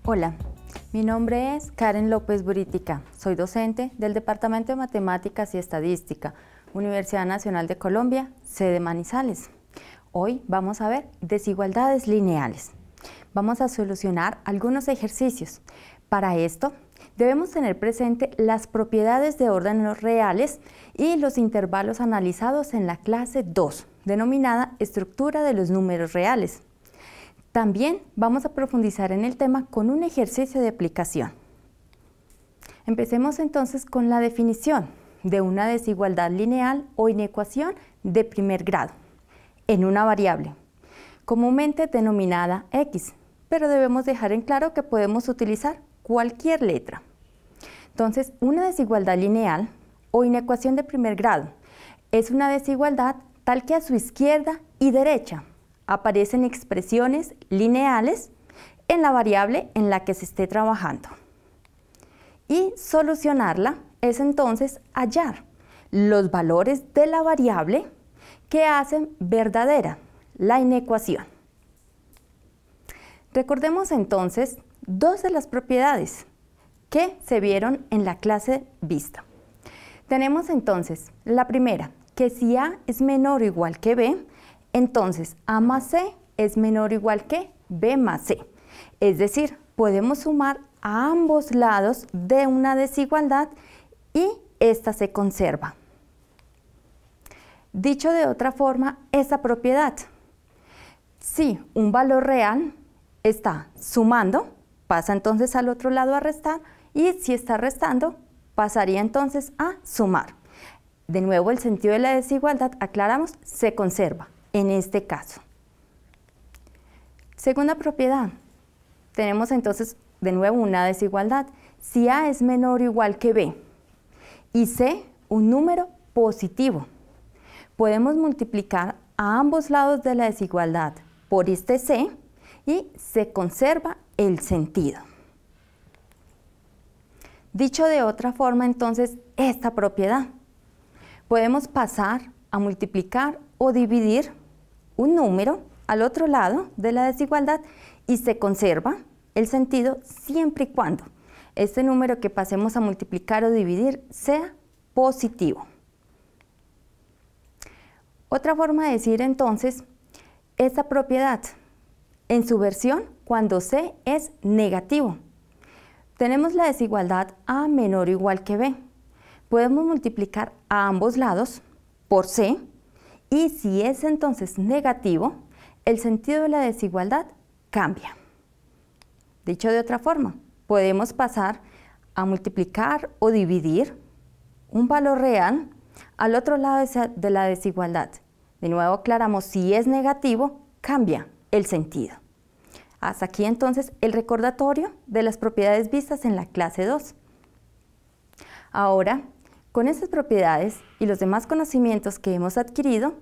Hola, mi nombre es Karen López Buritica. Soy docente del Departamento de Matemáticas y Estadística, Universidad Nacional de Colombia, sede Manizales. Hoy vamos a ver desigualdades lineales. Vamos a solucionar algunos ejercicios. Para esto, debemos tener presente las propiedades de órdenes reales y los intervalos analizados en la clase 2, denominada estructura de los números reales. También vamos a profundizar en el tema con un ejercicio de aplicación. Empecemos entonces con la definición de una desigualdad lineal o inecuación de primer grado en una variable, comúnmente denominada x, pero debemos dejar en claro que podemos utilizar cualquier letra. Entonces, una desigualdad lineal o inecuación de primer grado es una desigualdad tal que a su izquierda y derecha aparecen expresiones lineales en la variable en la que se esté trabajando. Y solucionarla es entonces hallar los valores de la variable que hacen verdadera la inecuación. Recordemos entonces dos de las propiedades que se vieron en la clase vista. Tenemos entonces la primera, que si A es menor o igual que B, entonces A más C es menor o igual que B más C. Es decir, podemos sumar a ambos lados de una desigualdad y esta se conserva. Dicho de otra forma, esta propiedad, si un valor real está sumando, pasa entonces al otro lado a restar, y si está restando, pasaría entonces a sumar. De nuevo, el sentido de la desigualdad, aclaramos, se conserva en este caso. Segunda propiedad, tenemos entonces de nuevo una desigualdad. Si A es menor o igual que B y C un número positivo, podemos multiplicar a ambos lados de la desigualdad por este C y se conserva el sentido. Dicho de otra forma, entonces, esta propiedad, podemos pasar a multiplicar o dividir un número al otro lado de la desigualdad y se conserva el sentido siempre y cuando este número que pasemos a multiplicar o dividir sea positivo. Otra forma de decir entonces esta propiedad en su versión cuando C es negativo. Tenemos la desigualdad A menor o igual que B. Podemos multiplicar a ambos lados por C y si es entonces negativo, el sentido de la desigualdad cambia. Dicho de otra forma, podemos pasar a multiplicar o dividir un valor real al otro lado de la desigualdad. De nuevo aclaramos, si es negativo, cambia el sentido. Hasta aquí entonces el recordatorio de las propiedades vistas en la clase 2. Ahora, con estas propiedades y los demás conocimientos que hemos adquirido,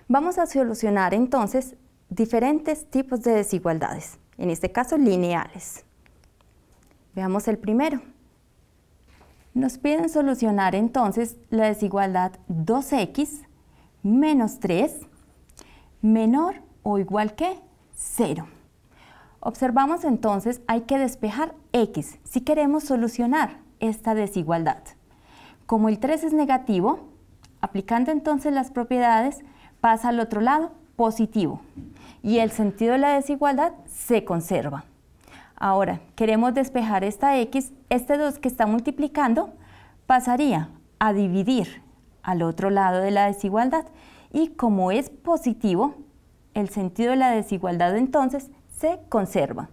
vamos a solucionar entonces diferentes tipos de desigualdades, en este caso lineales. Veamos el primero. Nos piden solucionar entonces la desigualdad 2x menos 3 menor o igual que 0. Observamos entonces, hay que despejar x si queremos solucionar esta desigualdad. Como el 3 es negativo, aplicando entonces las propiedades, pasa al otro lado positivo y el sentido de la desigualdad se conserva. Ahora, queremos despejar esta x, este 2 que está multiplicando pasaría a dividir al otro lado de la desigualdad y como es positivo, el sentido de la desigualdad entonces se conserva.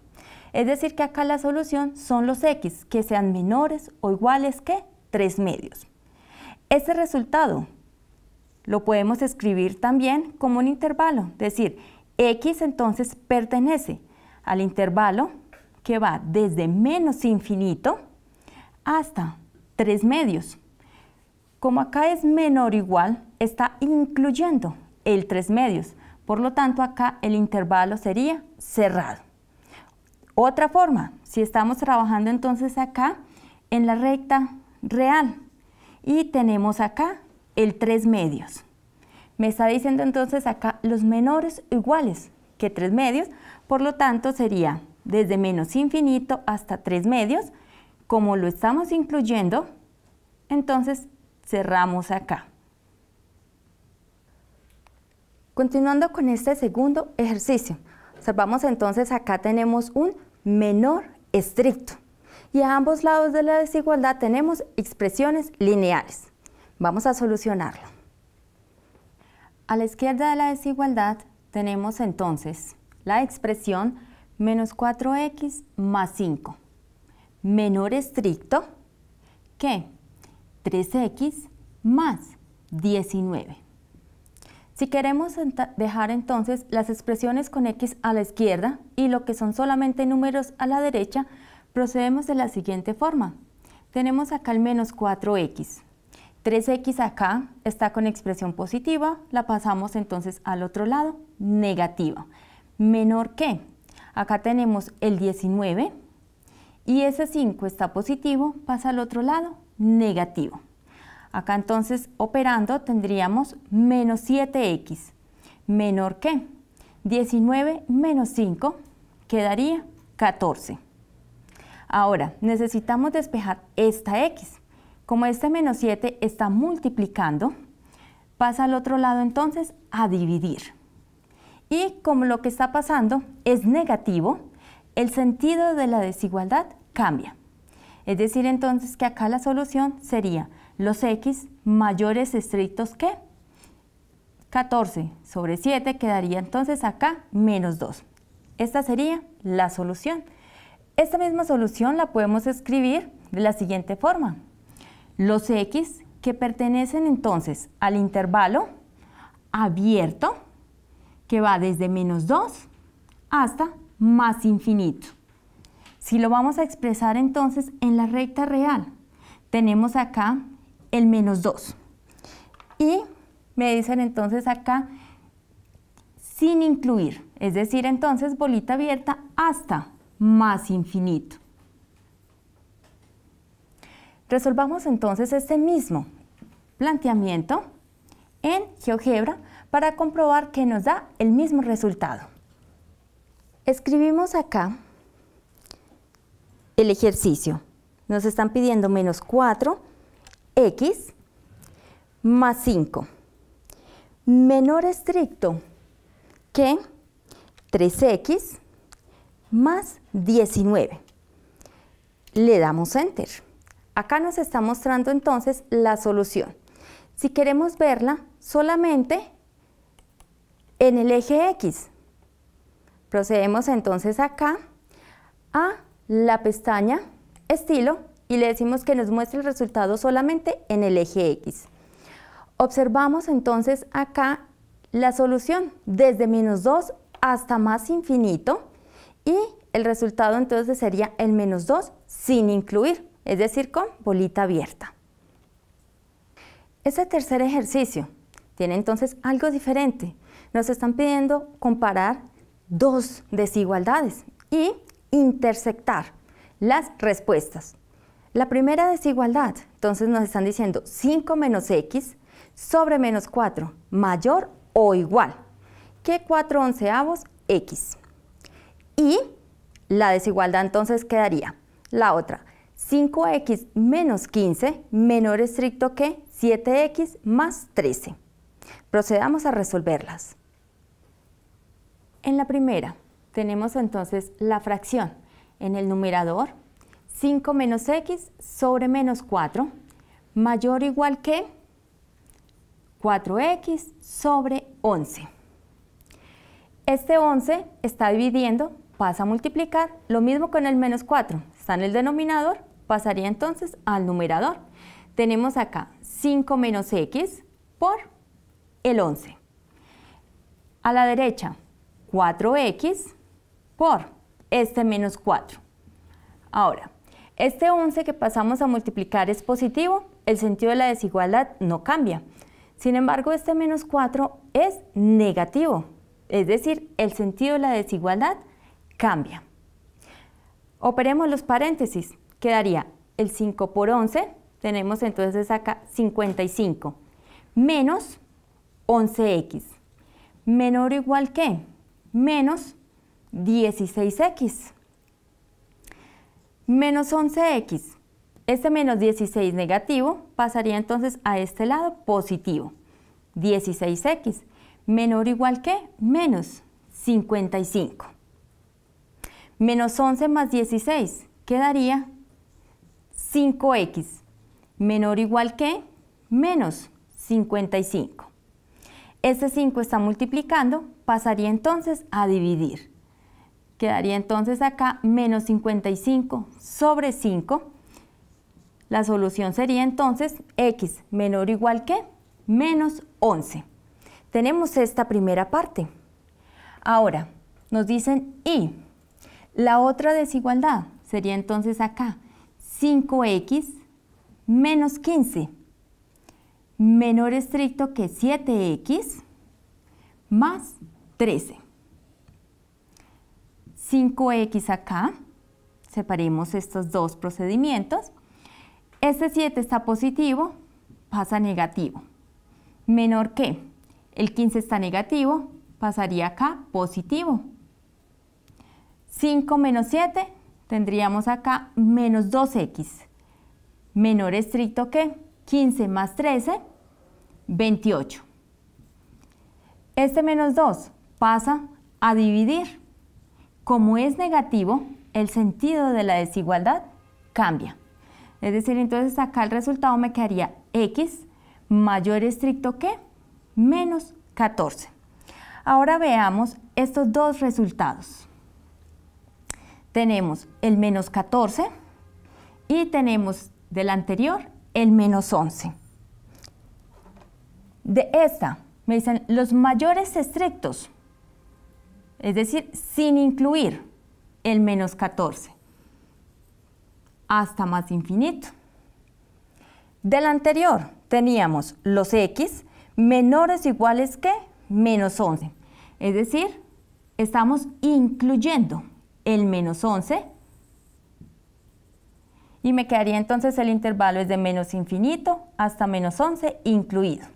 Es decir que acá la solución son los x que sean menores o iguales que 3 medios. Este resultado lo podemos escribir también como un intervalo, es decir, x entonces pertenece al intervalo que va desde menos infinito hasta 3 medios. Como acá es menor o igual, está incluyendo el 3 medios, por lo tanto acá el intervalo sería cerrado. Otra forma, si estamos trabajando entonces acá en la recta real y tenemos acá el 3 medios. Me está diciendo entonces acá los menores iguales que 3 medios, por lo tanto sería desde menos infinito hasta 3 medios. Como lo estamos incluyendo, entonces cerramos acá. Continuando con este segundo ejercicio, observamos entonces acá tenemos un menor estricto y a ambos lados de la desigualdad tenemos expresiones lineales. Vamos a solucionarlo. A la izquierda de la desigualdad tenemos entonces la expresión menos 4x más 5, menor estricto que 3x más 19. Si queremos dejar entonces las expresiones con x a la izquierda y lo que son solamente números a la derecha, procedemos de la siguiente forma. Tenemos acá el menos 4x. 3x acá está con expresión positiva, la pasamos entonces al otro lado, negativa. ¿Menor qué? Acá tenemos el 19 y ese 5 está positivo, pasa al otro lado, negativo. Acá entonces operando tendríamos menos 7x. ¿Menor qué? 19 menos 5 quedaría 14. Ahora necesitamos despejar esta x. Como este menos 7 está multiplicando, pasa al otro lado entonces a dividir. Y como lo que está pasando es negativo, el sentido de la desigualdad cambia. Es decir entonces que acá la solución sería los x mayores estrictos que 14 sobre 7 quedaría entonces acá menos 2. Esta sería la solución. Esta misma solución la podemos escribir de la siguiente forma. Los x que pertenecen entonces al intervalo abierto que va desde menos 2 hasta más infinito. Si lo vamos a expresar entonces en la recta real, tenemos acá el menos 2 y me dicen entonces acá sin incluir, es decir entonces bolita abierta hasta más infinito. Resolvamos entonces este mismo planteamiento en GeoGebra para comprobar que nos da el mismo resultado. Escribimos acá el ejercicio. Nos están pidiendo menos 4x más 5, menor estricto que 3x más 19. Le damos Enter. Acá nos está mostrando entonces la solución. Si queremos verla solamente en el eje X, procedemos entonces acá a la pestaña Estilo y le decimos que nos muestre el resultado solamente en el eje X. Observamos entonces acá la solución desde menos 2 hasta más infinito y el resultado entonces sería el menos 2 sin incluir, es decir, con bolita abierta. Este tercer ejercicio tiene entonces algo diferente. Nos están pidiendo comparar dos desigualdades y intersectar las respuestas. La primera desigualdad, entonces nos están diciendo 5 menos x sobre menos 4 mayor o igual que 4/11 x. Y la desigualdad entonces quedaría la otra, 5x menos 15 menor estricto que 7x más 13. Procedamos a resolverlas. En la primera tenemos entonces la fracción en el numerador 5 menos x sobre menos 4 mayor o igual que 4x sobre 11. Este 11 está dividiendo, pasa a multiplicar, lo mismo con el menos 4, está en el denominador, pasaría entonces al numerador. Tenemos acá 5 menos x por el 11. A la derecha, 4x por este menos 4. Ahora, este 11 que pasamos a multiplicar es positivo, el sentido de la desigualdad no cambia. Sin embargo, este menos 4 es negativo, es decir, el sentido de la desigualdad cambia. Operemos los paréntesis, quedaría el 5 por 11, tenemos entonces acá 55, menos 11x, menor o igual que menos 16x, Menos 11x. Este menos 16 negativo pasaría entonces a este lado positivo. 16x. Menor o igual que menos 55. Menos 11 más 16 quedaría 5x. Menor o igual que menos 55. Este 5 está multiplicando, pasaría entonces a dividir. Quedaría entonces acá menos 55 sobre 5. La solución sería entonces x menor o igual que menos 11. Tenemos esta primera parte. Ahora, nos dicen y. La otra desigualdad sería entonces acá 5x menos 15. Menor estricto que 7x más 13. 5x acá, separemos estos dos procedimientos. Este 7 está positivo, pasa a negativo. Menor que, el 15 está negativo, pasaría acá positivo. 5 menos 7, tendríamos acá menos 2x. Menor estricto que 15 más 13, 28. Este menos 2 pasa a dividir. Como es negativo, el sentido de la desigualdad cambia. Es decir, entonces acá el resultado me quedaría x mayor estricto que menos 14. Ahora veamos estos dos resultados. Tenemos el menos 14 y tenemos del anterior el menos 11. De esta me dicen los mayores estrictos, es decir, sin incluir el menos 14, hasta más infinito. Del anterior teníamos los x menores o iguales que menos 11, es decir, estamos incluyendo el menos 11 y me quedaría entonces el intervalo es de menos infinito hasta menos 11 incluido.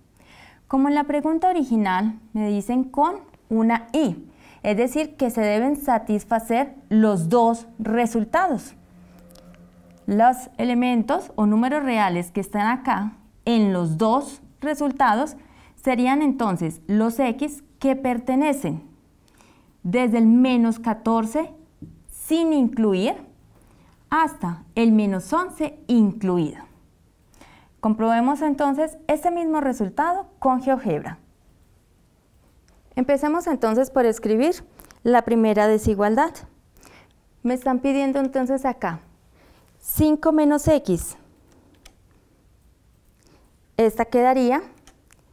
Como en la pregunta original me dicen con una y, es decir, que se deben satisfacer los dos resultados. Los elementos o números reales que están acá en los dos resultados serían entonces los x que pertenecen desde el menos 14 sin incluir hasta el menos 11 incluido. Comprobemos entonces este mismo resultado con GeoGebra. Empecemos entonces por escribir la primera desigualdad. Me están pidiendo entonces acá 5 menos x. Esta quedaría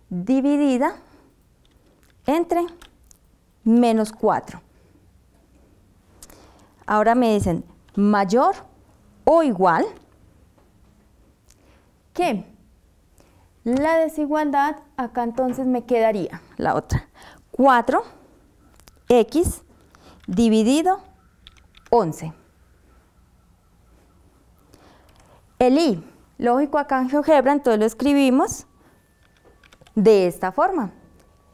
dividida entre menos 4. Ahora me dicen mayor o igual que la desigualdad, acá entonces me quedaría la otra, 4x dividido 11. El y, lógico acá en GeoGebra, entonces lo escribimos de esta forma.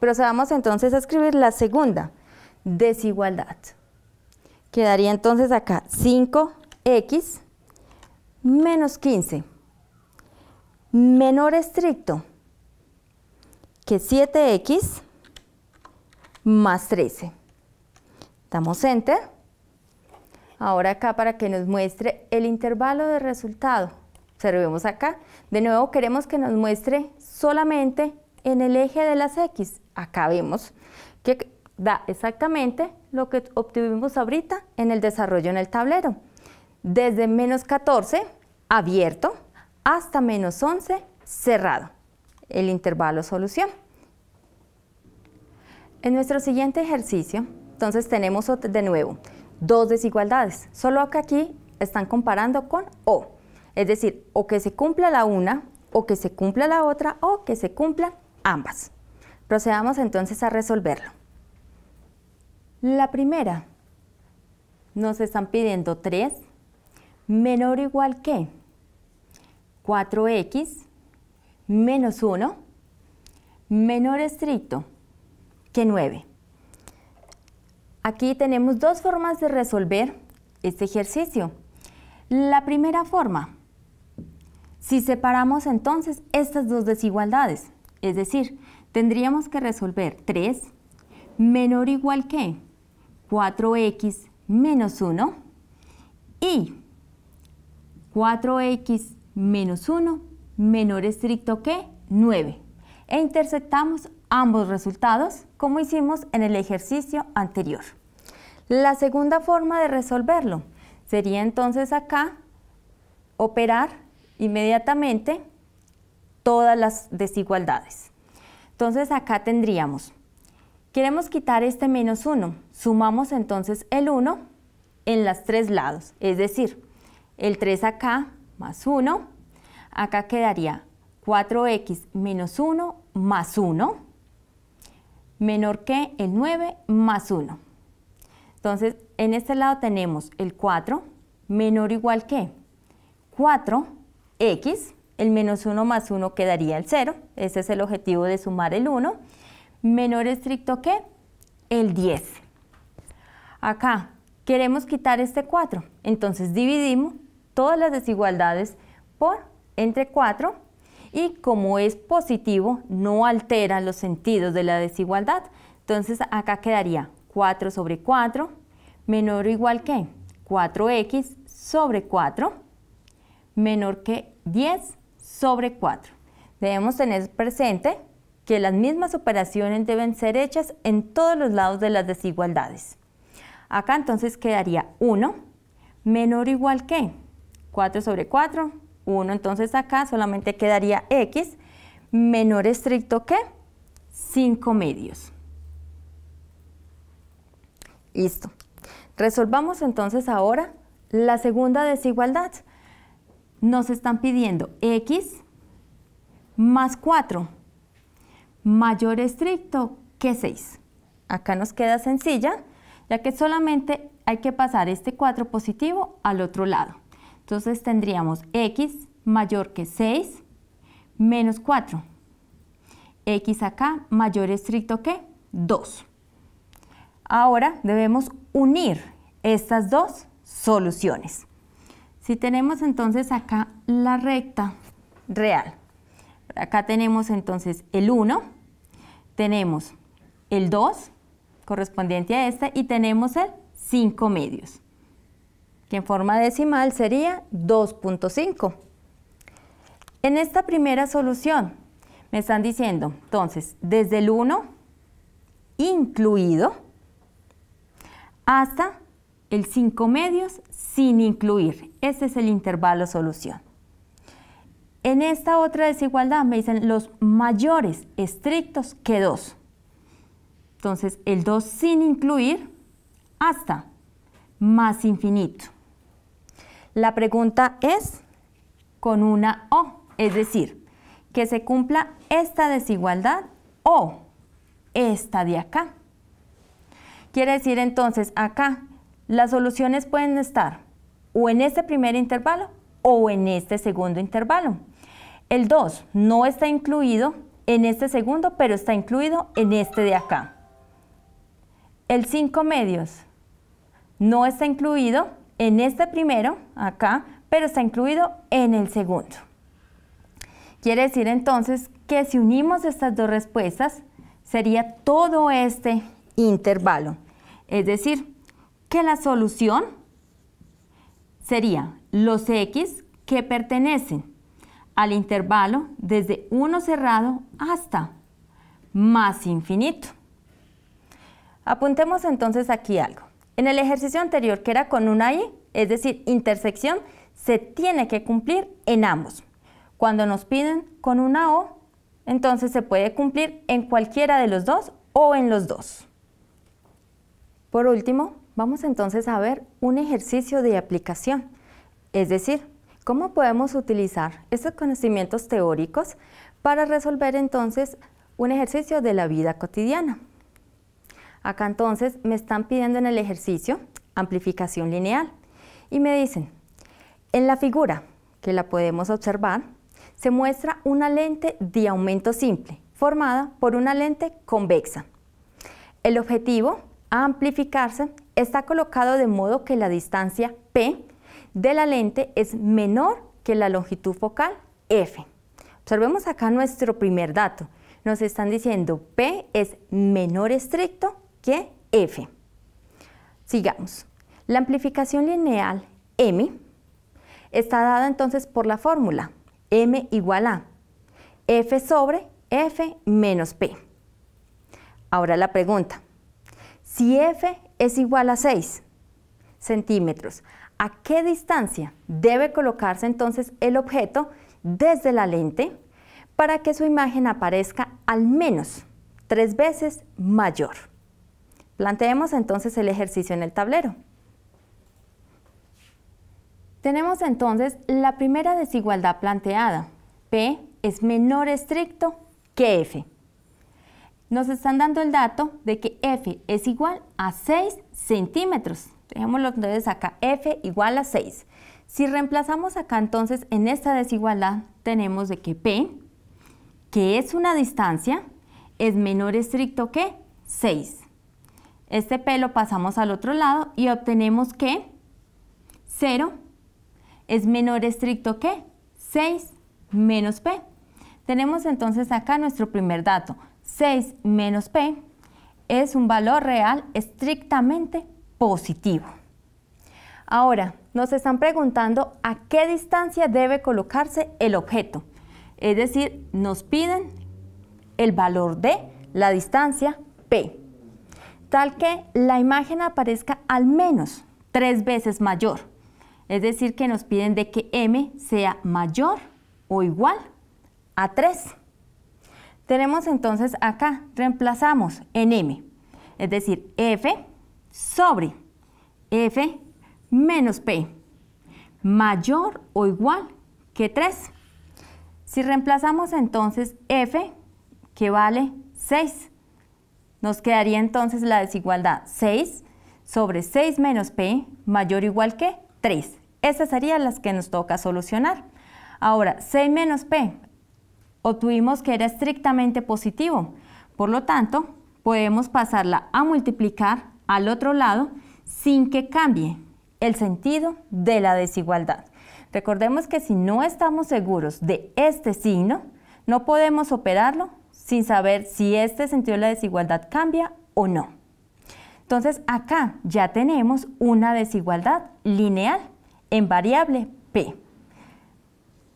Procedamos entonces a escribir la segunda desigualdad. Quedaría entonces acá 5x menos 15. Menor estricto que 7x más 13. Damos Enter. Ahora acá para que nos muestre el intervalo de resultado. Observemos acá. De nuevo queremos que nos muestre solamente en el eje de las x. Acá vemos que da exactamente lo que obtuvimos ahorita en el desarrollo en el tablero. Desde menos 14 abierto hasta menos 11 cerrado, el intervalo solución. En nuestro siguiente ejercicio, entonces tenemos de nuevo dos desigualdades, solo que aquí están comparando con o, es decir, o que se cumpla la una, o que se cumpla la otra, o que se cumplan ambas. Procedamos entonces a resolverlo. La primera, nos están pidiendo 3 menor o igual que 4x menos 1 menor estricto que 9. Aquí tenemos dos formas de resolver este ejercicio. La primera forma, si separamos entonces estas dos desigualdades, es decir, tendríamos que resolver 3 menor o igual que 4x menos 1 y 4x menos 1 menor estricto que 9. E intersectamos ambos resultados como hicimos en el ejercicio anterior. La segunda forma de resolverlo sería entonces acá operar inmediatamente todas las desigualdades. Entonces acá tendríamos, queremos quitar este menos 1, sumamos entonces el 1 en los 3 lados, es decir, el 3 acá más 1, acá quedaría 4x menos 1 más 1, menor que el 9 más 1. Entonces, en este lado tenemos el 4 menor o igual que 4x, el menos 1 más 1 quedaría el 0, ese es el objetivo de sumar el 1, menor estricto que el 10. Acá queremos quitar este 4, entonces dividimos todas las desigualdades entre 4 y como es positivo no altera los sentidos de la desigualdad, entonces acá quedaría 4 sobre 4 menor o igual que 4x sobre 4 menor que 10 sobre 4. Debemos tener presente que las mismas operaciones deben ser hechas en todos los lados de las desigualdades. Acá entonces quedaría 1 menor o igual que 4 sobre 4, 1, entonces acá solamente quedaría x menor estricto que 5 medios. Listo. Resolvamos entonces ahora la segunda desigualdad. Nos están pidiendo x más 4 mayor estricto que 6. Acá nos queda sencilla, ya que solamente hay que pasar este 4 positivo al otro lado. Entonces tendríamos x mayor que 6 menos 4. X acá mayor estricto que 2. Ahora debemos unir estas dos soluciones. Si tenemos entonces acá la recta real, acá tenemos entonces el 1, tenemos el 2 correspondiente a este y tenemos el 5 medios, que en forma decimal sería 2.5. En esta primera solución me están diciendo entonces desde el 1 incluido hasta el 5 medios sin incluir. Ese es el intervalo solución. En esta otra desigualdad me dicen los mayores estrictos que 2. Entonces el 2 sin incluir hasta más infinito. La pregunta es con una O, es decir, que se cumpla esta desigualdad o esta de acá. Quiere decir entonces acá las soluciones pueden estar o en este primer intervalo o en este segundo intervalo. El 2 no está incluido en este segundo, pero está incluido en este de acá. El 5 medios no está incluido en este primero, acá, pero está incluido en el segundo. Quiere decir entonces que si unimos estas dos respuestas, sería todo este intervalo. Es decir, que la solución sería los x que pertenecen al intervalo desde 1 cerrado hasta más infinito. Apuntemos entonces aquí algo. En el ejercicio anterior, que era con una y, es decir, intersección, se tiene que cumplir en ambos. Cuando nos piden con una o, entonces se puede cumplir en cualquiera de los dos o en los dos. Por último, vamos entonces a ver un ejercicio de aplicación, es decir, cómo podemos utilizar estos conocimientos teóricos para resolver entonces un ejercicio de la vida cotidiana. Acá entonces me están pidiendo en el ejercicio amplificación lineal y me dicen, en la figura que la podemos observar, se muestra una lente de aumento simple formada por una lente convexa. El objetivo a amplificarse está colocado de modo que la distancia P de la lente es menor que la longitud focal F. Observemos acá nuestro primer dato. Nos están diciendo P es menor estricto que F. Sigamos. La amplificación lineal M está dada entonces por la fórmula M igual a F sobre F menos P. Ahora la pregunta, si F es igual a 6 centímetros, ¿a qué distancia debe colocarse entonces el objeto desde la lente para que su imagen aparezca al menos 3 veces mayor? Planteemos entonces el ejercicio en el tablero. Tenemos entonces la primera desigualdad planteada. P es menor estricto que F. Nos están dando el dato de que F es igual a 6 centímetros. Dejémoslo entonces acá, F igual a 6. Si reemplazamos acá entonces en esta desigualdad, tenemos de que P, que es una distancia, es menor estricto que 6. Este P lo pasamos al otro lado y obtenemos que 0 es menor estricto que 6 menos P. Tenemos entonces acá nuestro primer dato. 6 menos P es un valor real estrictamente positivo. Ahora, nos están preguntando a qué distancia debe colocarse el objeto. Es decir, nos piden el valor de la distancia P, tal que la imagen aparezca al menos 3 veces mayor. Es decir, que nos piden de que M sea mayor o igual a 3. Tenemos entonces acá, reemplazamos en M, es decir, F sobre F menos P, mayor o igual que 3. Si reemplazamos entonces F, que vale 6, nos quedaría entonces la desigualdad 6 sobre 6 menos P, mayor o igual que 3. Esas serían las que nos toca solucionar. Ahora, 6 menos P, obtuvimos que era estrictamente positivo. Por lo tanto, podemos pasarla a multiplicar al otro lado sin que cambie el sentido de la desigualdad. Recordemos que si no estamos seguros de este signo, no podemos operarlo sin saber si este sentido de la desigualdad cambia o no. Entonces, acá ya tenemos una desigualdad lineal en variable P.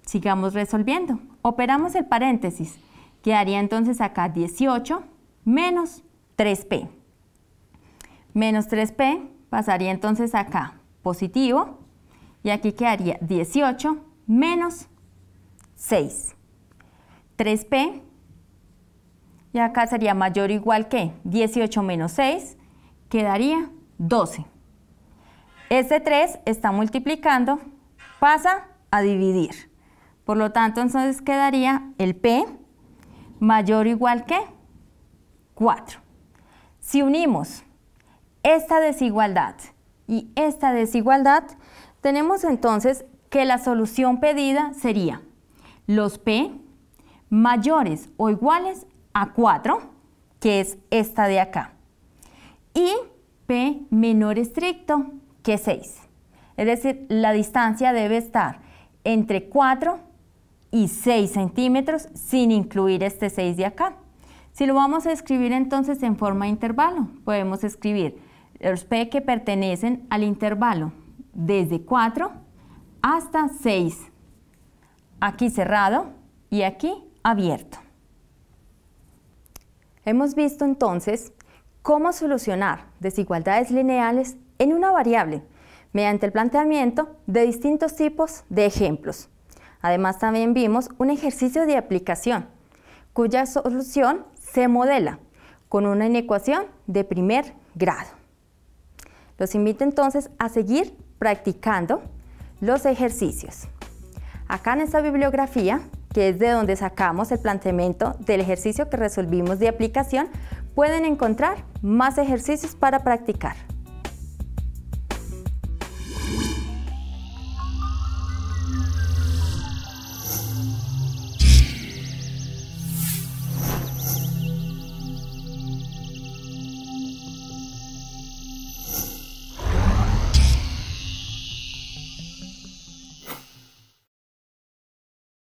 Sigamos resolviendo. Operamos el paréntesis. Quedaría entonces acá 18 menos 3P. Menos 3P pasaría entonces acá positivo y aquí quedaría 18 menos 6. 3P y acá sería mayor o igual que 18 menos 6, quedaría 12. Este 3 está multiplicando, pasa a dividir. Por lo tanto, entonces quedaría el P mayor o igual que 4. Si unimos esta desigualdad y esta desigualdad, tenemos entonces que la solución pedida sería los P mayores o iguales a 4, que es esta de acá, y P menor estricto que 6. Es decir, la distancia debe estar entre 4 y 6 centímetros sin incluir este 6 de acá. Si lo vamos a escribir entonces en forma de intervalo, podemos escribir los P que pertenecen al intervalo desde 4 hasta 6. Aquí cerrado y aquí abierto. Hemos visto entonces cómo solucionar desigualdades lineales en una variable mediante el planteamiento de distintos tipos de ejemplos. Además, también vimos un ejercicio de aplicación cuya solución se modela con una inecuación de primer grado. Los invito entonces a seguir practicando los ejercicios. Acá en esta bibliografía, que es de donde sacamos el planteamiento del ejercicio que resolvimos de aplicación, pueden encontrar más ejercicios para practicar.